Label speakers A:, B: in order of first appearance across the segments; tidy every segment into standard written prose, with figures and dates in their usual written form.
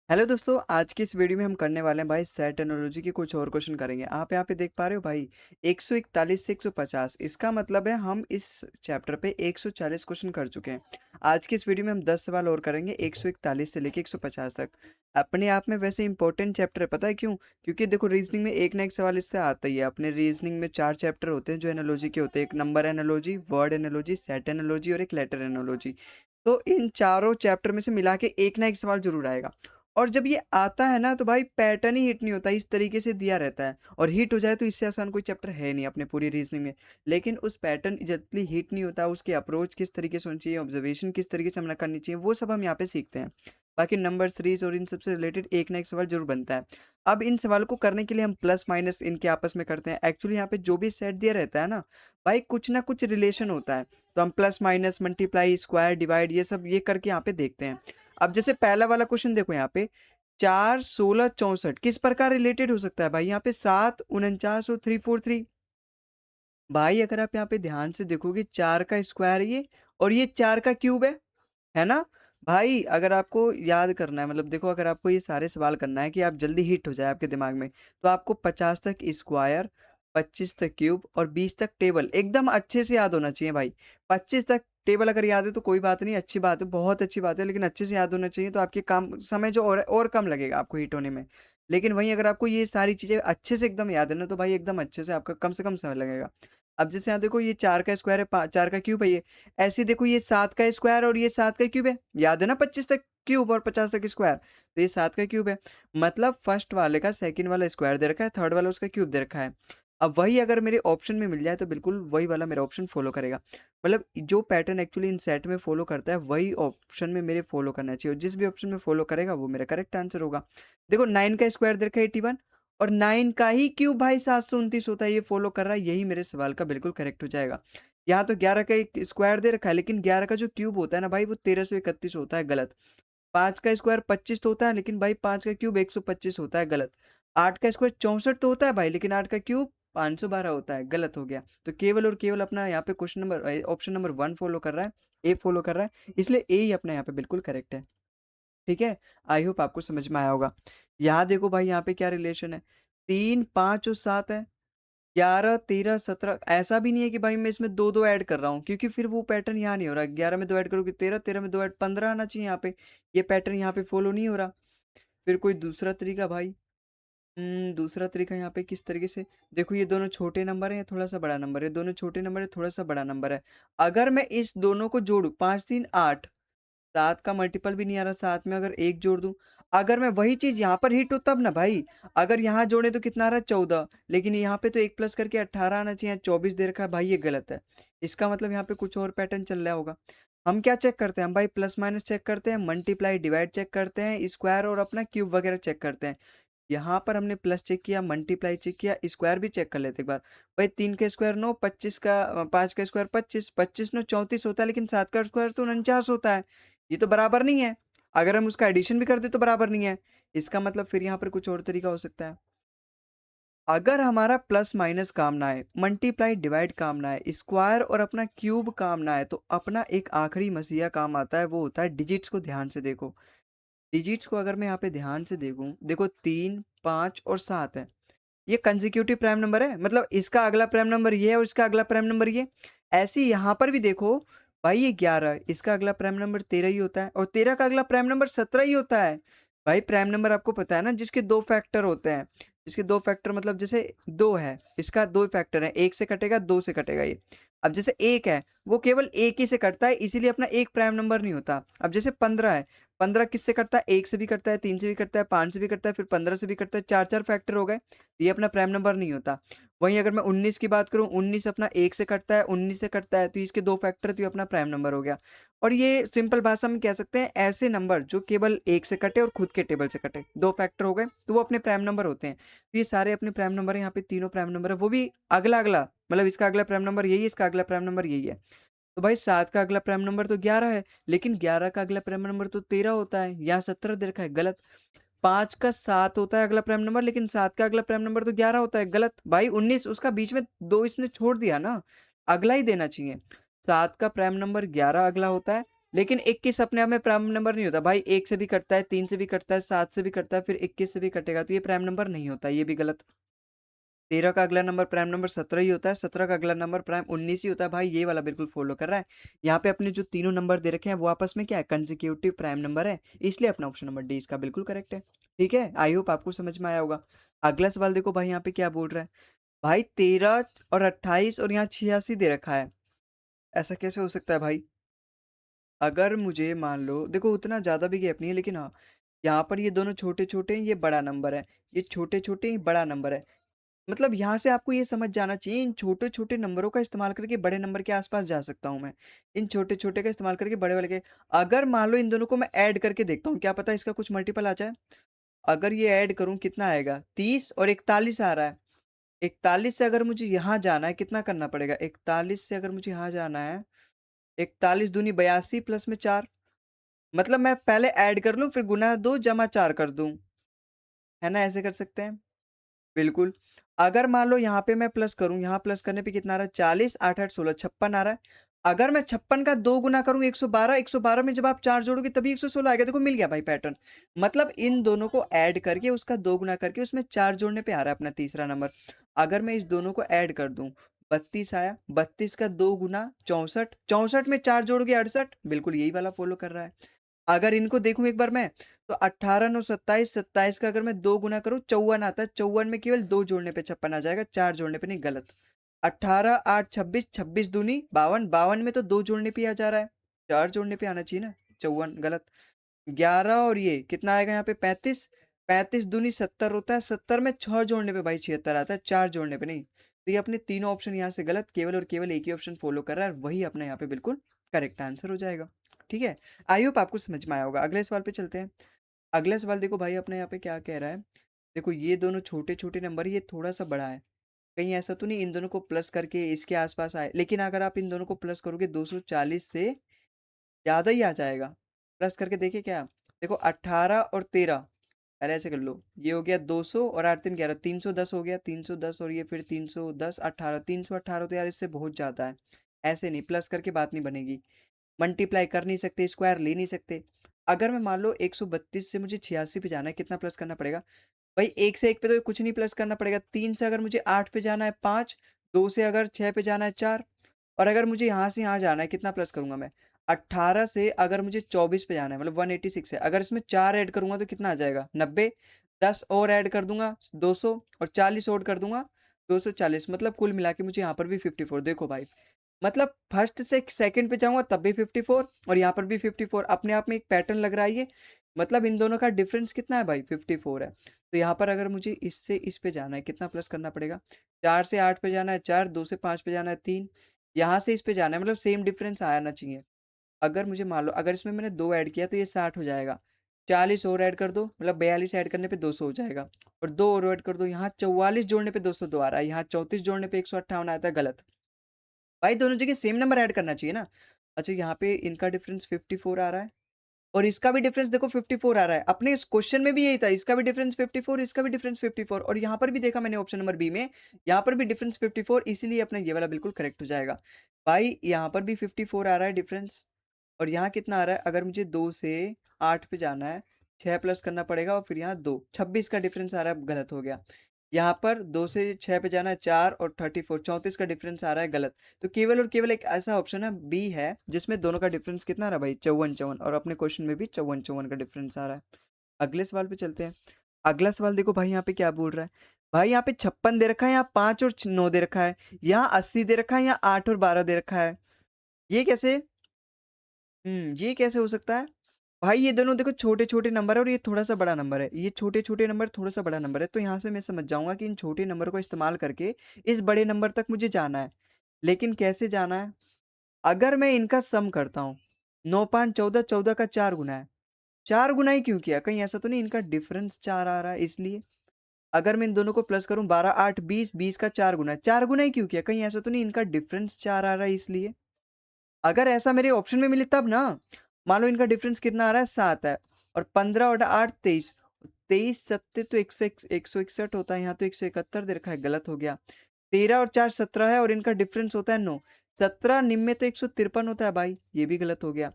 A: Hello दोस्तों, आज की इस वीडियो में हम करने वाले हैं भाई सेट एनोलॉजी के कुछ और क्वेश्चन करेंगे। आप यहाँ पे देख पा रहे हो भाई 141 से 150। इसका मतलब है हम इस चैप्टर पे 140 क्वेश्चन कर चुके हैं। आज की इस वीडियो में हम 10 सवाल और करेंगे 141 से लेके 150 तक। अपने आप में वैसे इंपॉर्टेंट चैप्टर है, पता है क्यों? क्योंकि देखो रीजनिंग में एक ना एक सवाल इससे आता ही है। अपने रीजनिंग में 4 चैप्टर होते हैं जो एनोलॉजी के होते हैं। एक number analogy, word analogy, set analogy और एक लेटर एनोलॉजी। तो इन चारों चैप्टर में से मिला के एक ना एक सवाल जरूर आएगा। और जब ये आता है ना तो भाई पैटर्न ही हिट नहीं होता, इस तरीके से दिया रहता है। और हिट हो जाए तो इससे आसान कोई चैप्टर है नहीं अपने पूरी रीजनिंग में। लेकिन उस पैटर्न जल्दी हिट नहीं होता, उसकी अप्रोच किस तरीके से होनी चाहिए, ऑब्जर्वेशन किस तरीके से हमने करनी चाहिए, वो सब हम यहाँ पे सीखते हैं। बाकी नंबर सीरीज और इन सबसे रिलेटेड एक ना एक सवाल जरूर बनता है। अब इन सवालों को करने के लिए हम प्लस माइनस इनके आपस में करते हैं। एक्चुअली यहाँ पे जो भी सेट दिया रहता है ना भाई, कुछ ना कुछ रिलेशन होता है। तो हम plus minus multiply square divide ये सब ये करके यहाँ पे देखते हैं। अब जैसे पहला वाला क्वेश्चन देखो यहाँ पे 4 16 64 किस प्रकार रिलेटेड हो सकता है भाई? यहाँ पे 7 49 और 343। भाई अगर आप यहाँ पे ध्यान से देखोगे 4 का स्क्वायर ये, और ये 4 का क्यूब है ना? भाई अगर आपको याद करना है, मतलब देखो, अगर आपको ये सारे सवाल करना है कि आप जल्दी हिट हो जाए आपके दिमाग में, तो आपको 50 तक स्क्वायर, 25 तक क्यूब और 20 तक टेबल एकदम अच्छे से याद होना चाहिए भाई। 25 तक टेबल अगर याद है तो कोई बात नहीं, अच्छी बात है, बहुत अच्छी बात है, लेकिन अच्छे से याद होना चाहिए तो आपके काम समय जो और कम लगेगा आपको हिट होने में। लेकिन वहीं अगर आपको ये सारी चीजें अच्छे से एकदम याद है ना, तो भाई एकदम अच्छे से आपका कम से कम समय लगेगा। अब जैसे यहाँ देखो ये 4 का स्क्वायर है, 4 का क्यूब है ये। ऐसे ही देखो ये 7 का स्क्वायर और ये 7 का क्यूब है। याद है ना, 25 तक क्यूब और 50 तक स्क्वायर, तो ये 7 का क्यूब है। मतलब फर्स्ट वाले का सेकंड वाला स्क्वायर दे रखा है, थर्ड वाला उसका क्यूब दे रखा है। अब वही अगर मेरे ऑप्शन में मिल जाए तो बिल्कुल वही वाला मेरा ऑप्शन फॉलो करेगा। मतलब जो पैटर्न एक्चुअली इन सेट में फॉलो करता है वही ऑप्शन में मेरे फॉलो करना चाहिए, और जिस भी ऑप्शन में फॉलो करेगा वो मेरा करेक्ट आंसर होगा। देखो 9 का स्क्वायर दे रखा है 81, और 9 का ही क्यूब भाई 729 होता है, ये फॉलो कर रहा है, यही मेरे सवाल का बिल्कुल करेक्ट हो जाएगा। यहाँ तो 11 का एक स्क्वायर दे रखा है, लेकिन 11 का जो क्यूब होता है ना भाई वो 1331 होता है, गलत। 5 का स्क्वायर 25 तो होता है, लेकिन भाई 5 का क्यूब 125 होता है, गलत। 8 का स्क्वायर 64 तो होता है भाई, लेकिन 8 का क्यूब 512 होता है, गलत हो गया। तो केवल और केवल अपना यहाँ पे question number option number 1 follow कर रहा है, ए फॉलो कर रहा है, इसलिए ए ही अपना यहाँ पे बिल्कुल करेक्ट है। ठीक है, आई होप आपको समझ में आया होगा। यहाँ देखो भाई, यहाँ पे क्या रिलेशन है, 3 5 और 7 है। 11 13 17, ऐसा भी नहीं है कि भाई मैं इसमें दो दो ऐड कर रहा हूँ, क्योंकि फिर वो पैटर्न यहाँ नहीं हो रहा। 11 में दो ऐड करोगे 13, 13 में दो ऐड 15 आना चाहिए यहाँ पे। ये पैटर्न यहाँ पे फॉलो नहीं हो रहा। फिर कोई दूसरा तरीका भाई, दूसरा तरीका यहाँ पे किस तरीके से, देखो ये दोनों छोटे नंबर है, थोड़ा सा बड़ा नंबर है, दोनों छोटे नंबर है, थोड़ा सा बड़ा नंबर है। अगर मैं इस दोनों को जोड़ू, 5 3 8, 7 का मल्टीपल भी नहीं आ रहा, 7 में अगर एक जोड़ दूं, अगर मैं वही चीज यहाँ पर हिट हो तब ना भाई। अगर यहाँ जोड़े तो कितना आ रहा है 14, लेकिन यहाँ पे तो एक प्लस करके 18 आना चाहिए, 24 दे रखा है भाई, ये गलत है। इसका मतलब यहाँ पे कुछ और पैटर्न चल रहा होगा। हम क्या चेक करते हैं? हम भाई प्लस माइनस चेक करते हैं, मल्टीप्लाई डिवाइड चेक करते हैं, स्क्वायर और अपना क्यूब वगैरह चेक करते हैं। यहाँ पर हमने प्लस चेक किया, मल्टीप्लाई चेक किया, स्क्वायर भी चेक कर लेते एक बार। भाई 3 का स्क्वायर 9, 25 का 5 का स्क्वायर 25, 25 9 34 होता है, लेकिन 7 का स्क्वायर तो 49 होता है। ये तो बराबर नहीं है। अगर हम उसका एडिशन भी कर दे तो बराबर नहीं है। इसका मतलब फिर यहाँ पर कुछ और तरीका हो सकता है। अगर हमारा प्लस माइनस काम ना है, मल्टीप्लाई डिवाइड काम ना है, स्क्वायर और अपना क्यूब काम ना है, तो अपना एक आखिरी मसीहा काम आता है, वो होता है डिजिट्स को ध्यान से देखो। डिजिट्स को अगर मैं यहाँ पे ध्यान से देखूं, देखो 3 5 और 7 है। ये कंसेक्यूटिव प्राइम नंबर है, मतलब इसका अगला प्राइम नंबर ये है और इसका अगला प्राइम नंबर ये। ऐसे ही यहाँ पर भी देखो भाई, ये 11 है, इसका अगला प्राइम नंबर 13 ही होता है, और 13 का अगला प्राइम नंबर 17 ही होता है। भाई प्राइम नंबर आपको पता है ना, जिसके दो फैक्टर होते हैं। जिसके दो फैक्टर मतलब जैसे दो है, इसका दो फैक्टर है, एक से कटेगा दो से कटेगा ये। अब जैसे एक है, वो केवल एक ही से कटता है, इसीलिए अपना एक प्राइम नंबर नहीं होता। अब जैसे 15 है, 15 किससे कटता है? एक से भी कटता है, तीन से भी कटता है, 5 से भी कटता है, फिर 15 से भी कटता है, चार चार फैक्टर हो गए, ये अपना प्राइम नंबर नहीं होता। वहीं अगर मैं 19 की बात करूं, 19 अपना एक से कटता है, 19 से कटता है, तो इसके दो फैक्टर, तो ये अपना प्राइम नंबर हो गया। और ये सिंपल भाषा में कह सकते हैं, ऐसे नंबर जो केवल एक से कटे और खुद के टेबल से कटे, दो फैक्टर हो गए, तो वो अपने प्राइम नंबर होते हैं। तो ये सारे अपने प्राइम नंबर है, यहाँ पे तीनों प्राइम नंबर है, वो भी अगला अगला, मतलब इसका अगला प्राइम नंबर यही है, इसका अगला प्राइम नंबर यही है। तो भाई 7 का अगला प्राइम नंबर तो 11 है, लेकिन 11 का अगला प्राइम नंबर तो 13 होता है, यहाँ 17 दे रखा है, गलत। 5 का 7 होता है अगला प्राइम नंबर, लेकिन 7 का अगला प्राइम नंबर तो 11 होता है, गलत। भाई 19, उसका बीच में दो इसने छोड़ दिया ना, अगला ही देना चाहिए। 7 का प्राइम नंबर 11 अगला होता है, लेकिन 21 अपने आप में प्राइम नंबर नहीं होता भाई, 1 से भी कटता है, 3 से भी कटता है, 7 से भी कटता है, फिर 21 से भी कटेगा, तो ये प्राइम नंबर नहीं होता, ये भी गलत। 13 का अगला नंबर प्राइम नंबर 17 ही होता है, 17 का अगला नंबर प्राइम 19 ही होता है भाई, ये वाला बिल्कुल फॉलो कर रहा है। यहाँ पे अपने जो तीनों नंबर दे रखे हैं वो आपस में क्या है, कंसेक्यूटिव प्राइम नंबर है, इसलिए अपना ऑप्शन नंबर डी इसका बिल्कुल करेक्ट है। ठीक है, आई होप आपको समझ में आया होगा। अगला सवाल देखो भाई, यहाँ पे क्या बोल रहा है भाई, 13 और 28 और यहाँ 86 दे रखा है, ऐसा कैसे हो सकता है भाई? अगर मुझे मान लो, देखो उतना ज्यादा भी गैप नहीं है, लेकिन हाँ यहाँ पर ये दोनों छोटे छोटे हैं, ये बड़ा नंबर है, ये छोटे छोटे ये बड़ा नंबर है। मतलब यहाँ से आपको ये समझ जाना चाहिए, इन छोटे छोटे नंबरों का इस्तेमाल करके बड़े नंबर के आसपास जा सकता हूँ मैं, इन छोटे छोटे का इस्तेमाल करके बड़े वाले के। अगर मान लो इन दोनों को मैं ऐड करके देखता हूँ, क्या पता इसका कुछ मल्टीपल आ जाए। अगर ये ऐड करूँ कितना आएगा, 30 और 41 आ रहा है। 41 से अगर मुझे यहाँ जाना है कितना करना पड़ेगा, 41 से अगर मुझे यहाँ जाना है, 41 दूनी 82 प्लस में 4, मतलब मैं पहले ऐड कर लूँ फिर गुना 2 जमा 4 कर दूं, है ना, ऐसे कर सकते हैं बिल्कुल। अगर मान लो यहाँ पे मैं प्लस करूं, यहाँ प्लस करने पे कितना आ रहा है, 40 8 8 16 56 आ रहा है। अगर मैं 56 का 2 गुना करूं 112, 112 में जब आप 4 जोड़ोगे तभी 116 आएगा। देखो मिल गया भाई पैटर्न। मतलब इन दोनों को ऐड करके उसका 2 गुना करके उसमें 4 जोड़ने पे आ रहा है अपना तीसरा नंबर। अगर मैं इस दोनों को ऐड कर दूं, 32 आया, 32 का 2 गुना 64, 64 में 4 जोड़ोगे 68, बिल्कुल यही वाला फॉलो कर रहा है। अगर इनको देखूं एक बार मैं, तो 18 9 27, 27 का अगर मैं 2 गुना करूं 54 आता है, 54 में केवल 2 जोड़ने पे 56 आ जाएगा, 4 जोड़ने पे नहीं, गलत। 18 8 26, 26 दूनी 52, 52 में तो 2 जोड़ने पे ही आ जा रहा है, 4 जोड़ने पे आना चाहिए ना, 54 गलत। 11 और ये कितना आएगा यहाँ पे 35, 35 दूनी 70 होता है, 70 में 6 जोड़ने पे भाई 76 आता है, 4 जोड़ने पे नहीं। तो ये अपने तीनों ऑप्शन यहाँ से गलत, केवल और केवल एक ही ऑप्शन फॉलो कर रहा है, वही अपना यहाँ पे बिल्कुल करेक्ट आंसर हो जाएगा। ठीक है, आई होप आपको समझ में आया होगा। अगले सवाल पे चलते हैं। अगला सवाल देखो भाई, अपने यहाँ पे क्या कह रहा है, देखो ये दोनों छोटे छोटे नंबर, ये थोड़ा सा बड़ा है, कहीं ऐसा तो नहीं इन दोनों को प्लस करके इसके आसपास आए, लेकिन अगर आप इन दोनों को प्लस करोगे 240 से ज़्यादा ही आ जाएगा। प्लस करके देखिए क्या, देखो 18 और 13, पहले ऐसे कर लो, ये हो गया 200 और 8 3 11, 310 हो गया, 310 और ये फिर 310 18, 318 तो यार इससे बहुत ज़्यादा है, ऐसे नहीं, प्लस करके बात नहीं बनेगी, मल्टीप्लाई कर नहीं सकते, स्क्वायर ले नहीं सकते। अगर मैं मान लो 132 से मुझे 86 पे जाना है, कितना प्लस करना पड़ेगा भाई, एक से एक पे तो कुछ नहीं प्लस करना पड़ेगा, 3 से अगर मुझे 8 पे जाना है 5, 2 से अगर 6 पे जाना है 4, और अगर मुझे यहाँ से यहाँ जाना है कितना प्लस करूंगा मैं, 18 से अगर मुझे 24 पे जाना है मतलब 186 है, अगर इसमें 4 ऐड करूंगा तो कितना आ जाएगा 90, 10 और ऐड कर दूंगा 200, और 40 और कर दूंगा 240, मतलब कुल मिला के मुझे यहाँ पर भी 54। देखो भाई, मतलब फर्स्ट से सेकंड पे जाऊंगा तब भी 54 और यहाँ पर भी 54, अपने आप में एक पैटर्न लग रहा है ये। मतलब इन दोनों का डिफरेंस कितना है भाई, 54 है। तो यहाँ पर अगर मुझे इससे इस पे जाना है कितना प्लस करना पड़ेगा, 4 से 8 पे जाना है 4, 2 से 5 पे जाना है 3, यहाँ से इस पे जाना है, मतलब सेम डिफरेंस आना चाहिए। अगर मुझे मान लो अगर इसमें मैंने 2 ऐड किया तो ये 60 हो जाएगा, 40 और ऐड कर दो मतलब 42 ऐड करने पे 200 हो जाएगा, और 2 और ऐड कर दो, यहाँ 44 जोड़ने पे 202 आ रहा है, यहाँ 34 जोड़ने पे 158 आता है, गलत। भाई दोनों जगह सेम नंबर ऐड करना चाहिए ना। अच्छा यहाँ पे इनका डिफरेंस 54 आ रहा है, और इसका भी डिफरेंस देखो 54 आ रहा है, अपने इस क्वेश्चन में भी यही था, इसका भी डिफरेंस 54, इसका भी डिफरेंस 54, और यहाँ पर भी देखा मैंने ऑप्शन नंबर बी में, यहाँ पर भी डिफरेंस 54, इसीलिए अपना ये वाला बिल्कुल करेक्ट हो जाएगा। भाई यहाँ पर भी 54 आ रहा है डिफरेंस, और यहाँ कितना आ रहा है, अगर मुझे 2 से 8 पे जाना है 6 प्लस करना पड़ेगा, और फिर यहाँ 2, 26 का डिफरेंस आ रहा है, गलत हो गया। यहाँ पर 2 से 6 पे जाना है 4 और 34, 34 का डिफरेंस आ रहा है, गलत। तो केवल और केवल एक ऐसा ऑप्शन है बी है जिसमें दोनों का डिफरेंस कितना आ रहा है भाई, 54 54, और अपने क्वेश्चन में भी 54 54 का डिफरेंस आ रहा है। अगले सवाल पे चलते हैं। अगला सवाल देखो भाई, यहाँ पे क्या बोल रहा है भाई, यहाँ पे 56 दे रखा है, यहाँ 5 और 9 दे रखा है, यहाँ 80 दे रखा है, यहाँ 8 और 12 दे रखा है, ये कैसे, ये कैसे हो सकता है भाई? ये दोनों देखो छोटे छोटे नंबर है और ये थोड़ा सा बड़ा नंबर है, ये छोटे छोटे नंबर थोड़ा सा बड़ा नंबर है, तो यहाँ से मैं समझ जाऊंगा कि इन छोटे नंबर को इस्तेमाल करके इस बड़े नंबर तक मुझे जाना है। लेकिन कैसे जाना है, अगर मैं इनका सम करता हूँ, 9 5 14, 14 का 4 गुना है, 4 गुना ही क्यों किया, कहीं ऐसा तो नहीं इनका डिफरेंस 4 आ रहा है इसलिए। अगर मैं इन दोनों को प्लस करूं, 12 8 20, 20 का 4 गुना है, 4 गुना ही क्यों किया, कहीं ऐसा तो नहीं इनका डिफरेंस 4 आ रहा है इसलिए। अगर ऐसा मेरे ऑप्शन में मिले तब ना, मान लो इनका डिफरेंस कितना आ रहा है 7 है, और 15 और 8 23, 23 सत्ते तो 161 होता है, यहाँ तो 171 दे रखा है, गलत हो गया। 13 और 4 17 है, और इनका डिफरेंस होता है 9, 17 निम्न में तो 153 होता है भाई, ये भी गलत हो गया।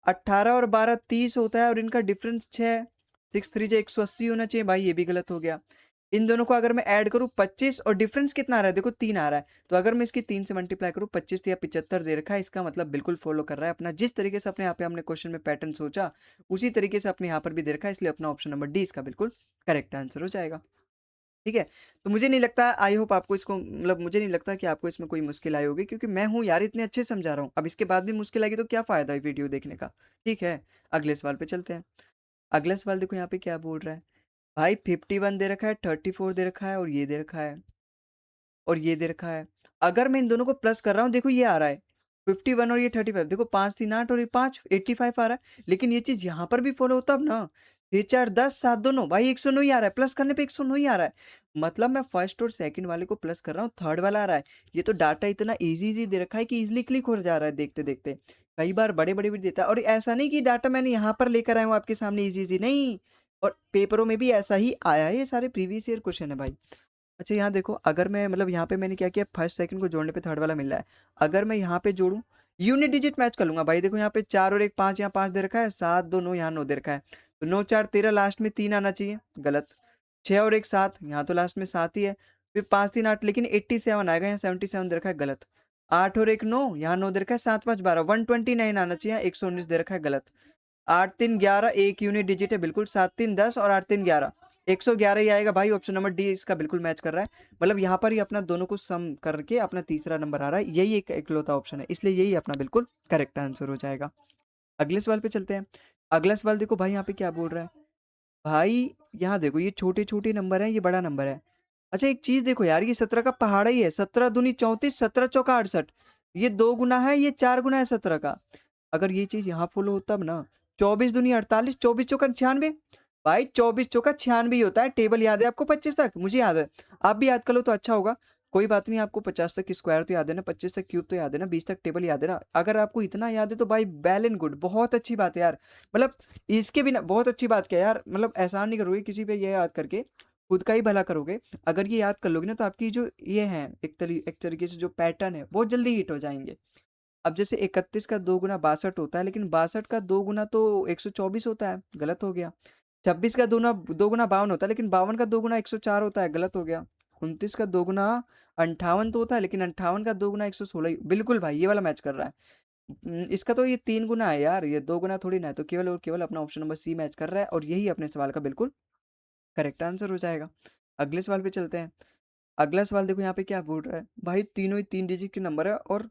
A: 18 और 12 30 होता है और इनका डिफरेंस 6 6 3 जा 180 होना चाहिए भाई, ये भी गलत हो गया। इन दोनों को अगर मैं ऐड करूँ 25 और डिफरेंस कितना आ रहा है देखो 3 आ रहा है, तो अगर मैं इसकी 3 से मल्टीप्लाई करूँ 25 या 75 दे रखा है, इसका मतलब बिल्कुल फॉलो कर रहा है अपना, जिस तरीके से अपने यहाँ पे हमने क्वेश्चन में पैटर्न सोचा उसी तरीके से अपने यहाँ पर भी दे रखा है, इसलिए अपना ऑप्शन नंबर डी इसका बिल्कुल करेक्ट आंसर हो जाएगा। ठीक है? तो मुझे नहीं लगता, आई होप आपको इसको मतलब मुझे नहीं लगता कि आपको इसमें कोई मुश्किल आई होगी, क्योंकि मैं हूँ यार इतने अच्छे से समझा रहा हूँ। अब इसके बाद भी मुश्किल आएगी तो क्या फ़ायदा है वीडियो देखने का? ठीक है? अगले सवाल पे चलते हैं। अगला सवाल देखो यहाँ पे क्या बोल रहा है। भाई 51 दे रखा है, 34 दे रखा है और ये दे रखा है और ये दे रखा है। अगर मैं इन दोनों को प्लस कर रहा हूँ देखो ये आ रहा है 51 और ये 35, देखो 5 3 8 और ये 5 85 आ रहा है। लेकिन ये चीज़ यहाँ पर भी फॉलो होता अब ना, 6 4 10 7 दोनों भाई 109 ही आ रहा है, प्लस करने पे 109 ही आ रहा है। मतलब मैं फर्स्ट और सेकंड वाले को प्लस कर रहा हूँ, थर्ड वाला आ रहा है। ये तो डाटा इतना इजी दे रखा है कि इजिली क्लिक हो जा रहा है देखते देखते। कई बार बड़े बड़े भी देता है, और ऐसा नहीं कि डाटा मैंने यहाँ पर लेकर आया हूँ आपके सामने इजी नहीं, और पेपरों में भी ऐसा ही आया है, ये सारे प्रीवियस ईयर क्वेश्चन है भाई। अच्छा यहाँ देखो, अगर मैं मतलब यहाँ पे मैंने क्या किया, फर्स्ट सेकंड को जोड़ने पे थर्ड वाला मिल रहा है। अगर मैं यहाँ पे जोड़ूं, यूनिट डिजिट मैच कर लूंगा भाई। देखो यहाँ पे 4 और 1 5, यहाँ 5 दे रखा है, 7 2 9, यहाँ 9 दे रखा है, तो 9 4 13, लास्ट में 3 आना चाहिए, गलत। 6 और 1 7, यहाँ तो लास्ट में 7 ही है। फिर 5 3 8, लेकिन 87 आएगा, यहाँ 77 दे रखा है, गलत। 8 और 1 9, यहाँ 9 दे रखा है, 7 5 12, 129 आना चाहिए, 119 दे रखा है, गलत। 8 3 11, एक यूनिट डिजिट है बिल्कुल, 7 3 10 और 8 3 11, 111 ही आएगा भाई। ऑप्शन नंबर डी इसका बिल्कुल मैच कर रहा है। मतलब यहाँ पर ही अपना दोनों को सम करके अपना तीसरा नंबर आ रहा है, यही एक इकलौता ऑप्शन है, इसलिए यही अपना बिल्कुल करेक्ट आंसर हो जाएगा। अगले सवाल पे चलते हैं। अगला सवाल देखो भाई यहाँ पे क्या बोल रहा है। भाई यहाँ देखो, ये छोटे छोटे नंबर है, ये बड़ा नंबर है। अच्छा एक चीज देखो यार, ये 17 का पहाड़ा ही है, 17 दूनी 34, 17 चौका 68, ये 2 गुना है, ये 4 गुना है 17 का। अगर ये चीज यहाँ फॉलो हो तब ना, 24 दूनी 48, 24 चौका 96, भाई 24 चौका 96 ही होता है। टेबल याद है आपको 25 तक? मुझे याद है, आप भी याद कर लो तो अच्छा होगा। कोई बात नहीं, आपको 50 तक स्क्वायर तो याद है ना, 25 तक क्यूब तो याद है ना, 20 तक टेबल याद है ना। अगर आपको इतना याद है तो भाई वेल एंड गुड, बहुत अच्छी बात है यार। मतलब इसके बिना बहुत अच्छी बात क्या है यार, मतलब एहसान नहीं करोगे किसी पे ये याद करके, खुद का ही भला करोगे। अगर ये याद कर लोगे ना तो आपकी जो ये है एक तरीके से जो पैटर्न है बहुत जल्दी हिट हो जाएंगे। अब जैसे 31 का 2 गुना 62 होता है, लेकिन 62 का 2 गुना तो 124 होता है, गलत हो गया। 26 का 2 गुना 52 होता है, लेकिन 52 का 2 गुना 104 होता है, गलत हो गया। 29 का 2 गुना 58 तो होता है, लेकिन 58 का 2 गुना 116, बिल्कुल भाई ये वाला मैच कर रहा है। इसका तो ये 3 गुना है यार, ये 2 गुना थोड़ी ना है, तो केवल और केवल अपना ऑप्शन नंबर सी मैच कर रहा है, और यही अपने सवाल का बिल्कुल करेक्ट आंसर हो जाएगा। अगले सवाल पे चलते हैं। अगला सवाल देखो यहाँ पे क्या बोल रहा है। भाई तीनों ही 3 डिजिट के नंबर है, और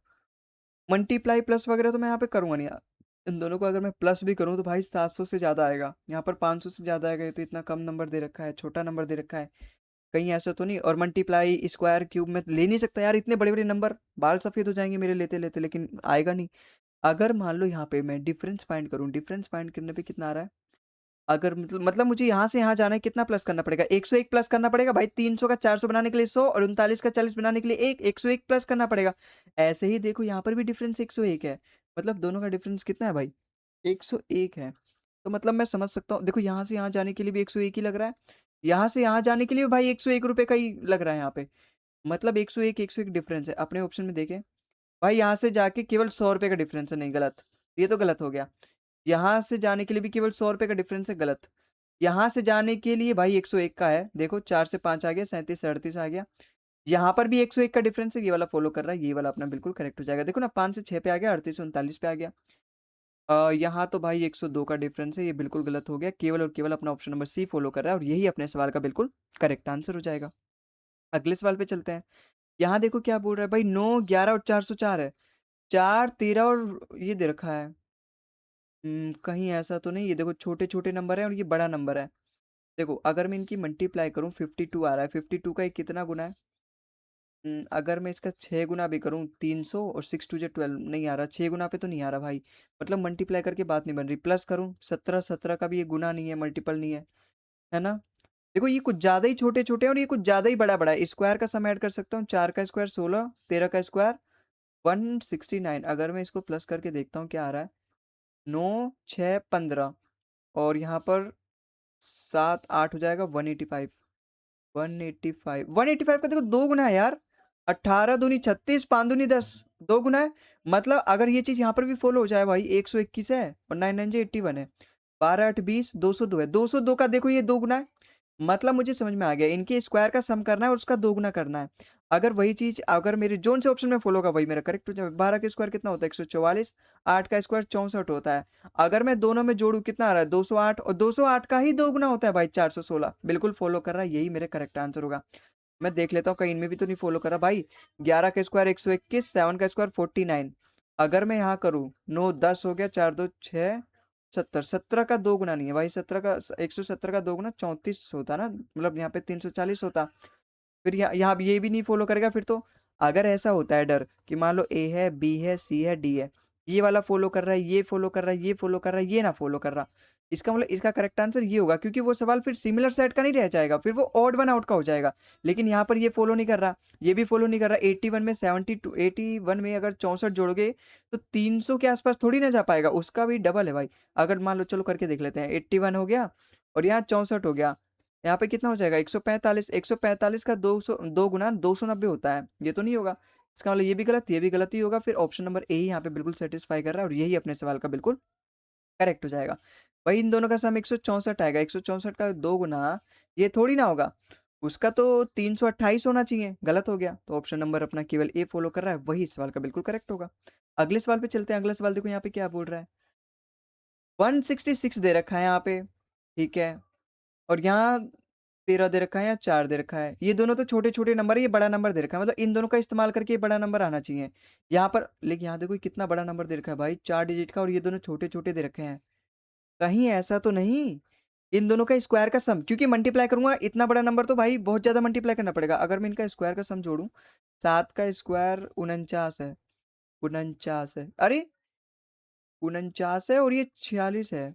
A: मल्टीप्लाई प्लस वगैरह तो मैं यहाँ पे करूंगा नहीं यार। इन दोनों को अगर मैं प्लस भी करूँ तो भाई 700 से ज़्यादा आएगा, यहाँ पर 500 से ज़्यादा आएगा, ये तो इतना कम नंबर दे रखा है, छोटा नंबर दे रखा है, कहीं ऐसा तो नहीं। और मल्टीप्लाई स्क्वायर क्यूब में ले नहीं सकता यार, इतने बड़े बड़े नंबर, बाल सफ़ेद हो जाएंगे मेरे लेते लेते, लेकिन आएगा नहीं। अगर मान लो यहाँ पे मैं डिफरेंस फाइंड करूँ, डिफरेंस फाइंड करने पे कितना आ रहा है। अगर मतलब मुझे यहाँ से यहाँ जाना है, कितना प्लस करना पड़ेगा, 101 प्लस करना पड़ेगा भाई। 300 का 400 बनाने के लिए 100, और 39 का 40 बनाने के लिए 101 प्लस करना पड़ेगा। ऐसे ही देखो यहाँ पर भी डिफरेंस 101 है, मतलब दोनों का डिफरेंस कितना है भाई, 101 है। तो मतलब मैं समझ सकता हूँ, देखो यहाँ से यहाँ जाने के लिए भी 101 ही लग रहा है, यहाँ से यहाँ जाने के लिए भाई 101 रुपये का ही लग रहा है यहाँ पे। मतलब 101 डिफरेंस है। अपने ऑप्शन में देखें भाई, यहाँ से जाके केवल 100 रुपये का डिफरेंस है, नहीं गलत, ये तो गलत हो गया। यहाँ से जाने के लिए भी केवल 100 रुपये का डिफरेंस है, गलत। यहाँ से जाने के लिए भाई 101 का है, देखो 4 से 5 आ गया, 37 से 38 आ गया। यहाँ पर भी 101 का डिफरेंस है, ये वाला फॉलो कर रहा है, ये वाला अपना बिल्कुल करेक्ट हो जाएगा। देखो ना 5 से 6 पे आ गया, 38 से 39 पे आ गया। यहाँ तो भाई 102 का डिफरेंस है, ये बिल्कुल गलत हो गया। केवल और केवल अपना ऑप्शन नंबर सी फॉलो कर रहा है, और यही अपने सवाल का बिल्कुल करेक्ट आंसर हो जाएगा। अगले सवाल पे चलते हैं। यहाँ देखो क्या बोल रहा है भाई, 9 11 और 404 है, 4 13 और ये दे रखा है। कहीं ऐसा तो नहीं, ये देखो छोटे छोटे नंबर है और ये बड़ा नंबर है। देखो अगर मैं इनकी मल्टीप्लाई करूँ 52 आ रहा है, 52 का ये कितना गुना है। अगर मैं इसका 6 गुना भी करूँ 300, और 6 टू 12, नहीं आ रहा, 6 गुना पे तो नहीं आ रहा भाई। मतलब मल्टीप्लाई करके बात नहीं बन रही। प्लस करूँ 17, 17 का भी ये गुना नहीं है, मल्टीपल नहीं है ना। देखो ये कुछ ज़्यादा ही छोटे छोटे हैं, और ये कुछ ज़्यादा ही बड़ा बड़ा है। स्क्वायर का सम ऐड कर सकता हूँ, 4 का स्क्वायर 16, 13 का स्क्वायर 169। अगर मैं इसको प्लस करके देखता हूँ क्या आ रहा है, 9 6 15, और यहाँ पर 7 8 हो जाएगा, 185। 185 का देखो 2 गुना है यार, 18 दूनी 36, 5 दूनी 10, 2 गुना है। मतलब अगर ये चीज यहाँ पर भी फॉलो हो जाए भाई, 121 है और 9 9 81 है, 12 8 20, 202 है, 202 का देखो ये 2 गुना है। मतलब मुझे समझ में आ गया, इनके स्क्वायर का सम करना है और उसका 2 गुना करना है। अगर वही चीज अगर मेरे जोन से ऑप्शन में फॉलो होगा वही मेरा करेक्ट हो जाए। 12 का स्क्वायर कितना होता है 144, 8 का स्क्वायर 64 होता है। अगर मैं दोनों में जोड़ू कितना आ रहा है 208, और 208 का ही 2 गुना होता है भाई 416। बिल्कुल फॉलो कर रहा है, यही मेरे करेक्ट आंसर होगा। मैं देख लेता हूँ कहीं इनमें भी तो नहीं फॉलो करा भाई। 11 का स्क्वायर 121, 7 का स्क्वायर 49। अगर मैं यहाँ करूँ 9 10 हो गया, 4 2 6 70, 17 का 2 गुना नहीं है भाई, 17 का 170 का 2 गुना 34 होता ना, मतलब यहाँ पे 340 होता। फिर यहाँ ये भी नहीं फॉलो करेगा फिर तो। अगर ऐसा होता है डर कि मान लो ए है, बी है, सी है, डी है, ये वाला फॉलो कर रहा है, ये फॉलो कर रहा है, ये फॉलो कर रहा है, ये ना फॉलो कर रहा, इसका मतलब इसका करेक्ट आंसर ये होगा, क्योंकि वो सवाल फिर सिमिलर सेट का नहीं रह जाएगा, फिर वो ऑड वन आउट का हो जाएगा। लेकिन यहाँ पर ये फॉलो नहीं कर रहा, ये भी फॉलो नहीं कर रहा। 81 में 72, 81 में अगर 64 जोड़ोगे तो 300 के आसपास थोड़ी ना जा पाएगा, उसका भी डबल है भाई। अगर मान लो चलो करके देख लेते हैं, 81 हो गया और यहाँ 64 हो गया, यहाँ पे कितना हो जाएगा 145। 145 का 200, 2 गुना 290 होता है, ये तो नहीं होगा। इसका मतलब ये भी गलत, ये भी गलत ही होगा। फिर ऑप्शन नंबर ए ही यहाँ पे बिल्कुल सेटिस्फाई कर रहा है और यही अपने सवाल का बिल्कुल करेक्ट हो जाएगा। भाई इन दोनों का सम 164 आएगा, 164 का 2 गुना ये थोड़ी ना होगा, उसका तो 328 होना चाहिए, गलत हो गया। तो ऑप्शन नंबर अपना केवल ए फॉलो कर रहा है, वही इस सवाल का बिल्कुल करेक्ट होगा। अगले सवाल पे चलते हैं। अगला सवाल देखो यहाँ पे क्या बोल रहा है। 166 दे रखा है यहाँ पे, ठीक है, और यहाँ 13 दे रखा है या 4 दे रखा है। ये दोनों तो छोटे छोटे नंबर है, ये बड़ा नंबर दे रखा है, मतलब इन दोनों का इस्तेमाल करके ये बड़ा नंबर आना चाहिए यहाँ पर। लेकिन यहाँ देखो ये कितना बड़ा नंबर दे रखा है भाई, 4 डिजिट का, और ये दोनों छोटे छोटे दे रखे हैं। कहीं ऐसा तो नहीं इन दोनों का स्क्वायर का सम, क्योंकि मल्टीप्लाई करूंगा इतना बड़ा नंबर तो भाई बहुत ज्यादा मल्टीप्लाई करना पड़ेगा। अगर मैं इनका स्क्वायर का सम जोड़ूं, 7 का स्क्वायर 49 है, 49 है, अरे 49 है और ये 46 है।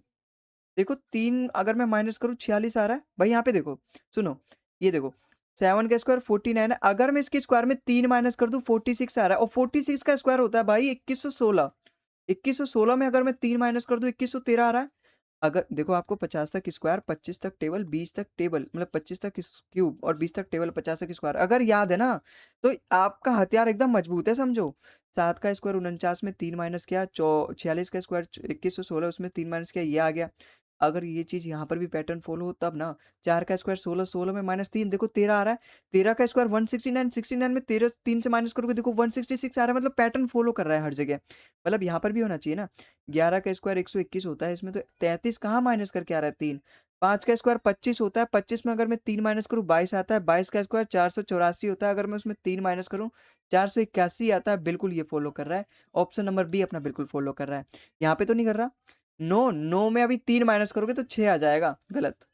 A: देखो 3 अगर मैं माइनस करूँ 46 आ रहा है भाई। यहाँ पे देखो, सुनो, ये देखो 7 का स्क्वायर 49 है, अगर मैं इसके स्क्वायर में 3 माइनस कर दूं 46 आ रहा है, और 46 का स्क्वायर होता है भाई 2116। 2116 में अगर मैं 3 माइनस कर दूं 2113 आ रहा है। अगर देखो आपको 50 तक स्क्वायर, 25 तक टेबल, 20 तक टेबल, मतलब 25 तक क्यूब और 20 तक टेबल, 50 तक स्क्वायर अगर याद है ना, तो आपका हथियार एकदम मजबूत है समझो। 7 का स्क्वायर 49 में 3 माइनस किया, 46 का स्क्वायर 2116 उसमें 3 माइनस किया, ये आ गया। अगर ये चीज यहाँ पर भी पैटर्न फॉलो हो तब ना। 4 का स्क्वायर 16, 16 में -3 देखो 13 आ रहा है। 13 का स्क्वायर 169, 69 में 13 3 से माइनस करोगे देखो 166 आ रहा है, मतलब पैटर्न फॉलो कर रहा है हर जगह। मतलब यहाँ पर भी होना चाहिए ना। 11 का स्क्वायर 121 होता है, इसमें तो 33 कहाँ माइनस करके आ रहा है 3। 5 का स्क्वायर 25 होता है, 25 में अगर मैं 3 माइनस करूँ 22 आता है। 22 का स्क्वायर 484 होता है, अगर मैं उसमें 3 माइनस करूँ 481 आता है। बिल्कुल ये फॉलो कर रहा है। ऑप्शन नंबर बी अपना बिल्कुल फॉलो कर रहा है। यहाँ पे तो नहीं कर रहा। 9, 9 में अभी 3 माइनस करोगे तो 6 आ जाएगा, गलत।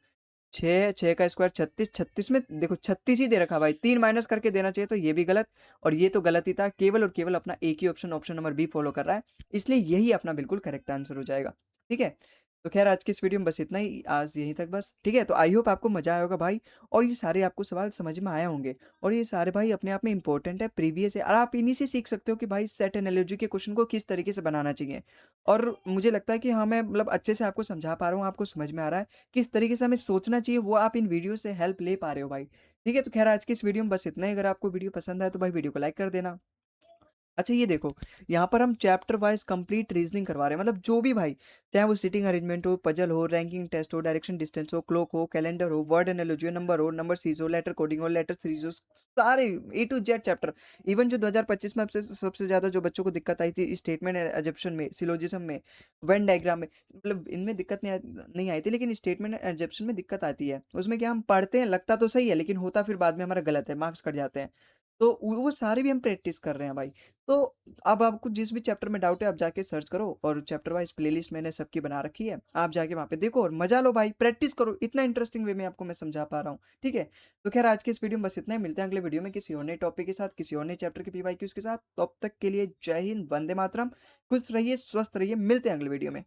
A: 6, 6 का स्क्वायर 36, 36 में देखो 36 ही दे रखा भाई, 3 माइनस करके देना चाहिए, तो ये भी गलत। और ये तो गलत ही था, केवल और केवल अपना एक ही option, option number B follow कर रहा है, इसलिए यही अपना बिल्कुल करेक्ट आंसर हो जाएगा। ठीक है, तो खैर आज की इस वीडियो में बस इतना ही, आज यहीं तक बस। ठीक है, तो आई होप आपको मजा आया होगा भाई, और ये सारे आपको सवाल समझ में आए होंगे, और ये सारे भाई अपने आप में इंपॉर्टेंट है, प्रीवियस है, और आप इन्हीं से सीख सकते हो कि भाई सेट एनालॉजी के क्वेश्चन को किस तरीके से बनाना चाहिए। और मुझे लगता है कि हाँ मैं मतलब अच्छे से आपको समझा पा रहा हूँ, आपको समझ में आ रहा है किस तरीके से हमें सोचना चाहिए, वो आप इन वीडियो से हेल्प ले पा रहे हो भाई। ठीक है, तो खैर आज की इस वीडियो में बस इतना ही। अगर आपको वीडियो पसंद आए तो भाई वीडियो को लाइक कर देना। अच्छा ये देखो, यहाँ पर हम चैप्टर वाइज कंप्लीट रीजनिंग करवा रहे हैं, मतलब जो भी भाई, चाहे वो सिटिंग अरेंजमेंट हो, पजल हो, रैंकिंग टेस्ट हो, डायरेक्शन डिस्टेंस हो, क्लॉक हो, कैलेंडर हो, वर्ड एनालॉजी हो, नंबर सीरीज हो, लेटर कोडिंग हो, लेटर सीरीज हो, सारे ए टू जेड चैप्टर। इवन जो 2025 में सबसे ज्यादा जो बच्चों को दिक्कत आई थी स्टेटमेंट एजप्शन में, सिलोजिज्म में, वेन डायग्राम में, मतलब इनमें दिक्कत नहीं आई थी, लेकिन स्टेटमेंट एजप्शन में दिक्कत आती है। उसमें क्या हम पढ़ते हैं लगता तो सही है, लेकिन होता फिर बाद में हमारा गलत है, मार्क्स कट जाते हैं। तो वो सारे भी हम प्रैक्टिस कर रहे हैं भाई। तो अब आपको जिस भी चैप्टर में डाउट है आप जाके सर्च करो, और चैप्टर वाइज प्लेलिस्ट मैंने सबकी बना रखी है, आप जाके वहाँ पे देखो और मजा लो भाई, प्रैक्टिस करो, इतना इंटरेस्टिंग वे में आपको मैं समझा पा रहा हूँ। ठीक है, तो खैर आज के इस वीडियो में बस इतना ही। मिलते हैं अगले वीडियो में किसी और नए टॉपिक के साथ, किसी और नए चैप्टर के पीवाईक्यूज के साथ। तब तक के लिए जय हिंद, वंदे मातरम, खुश रहिए, स्वस्थ रहिए, मिलते हैं अगले वीडियो में।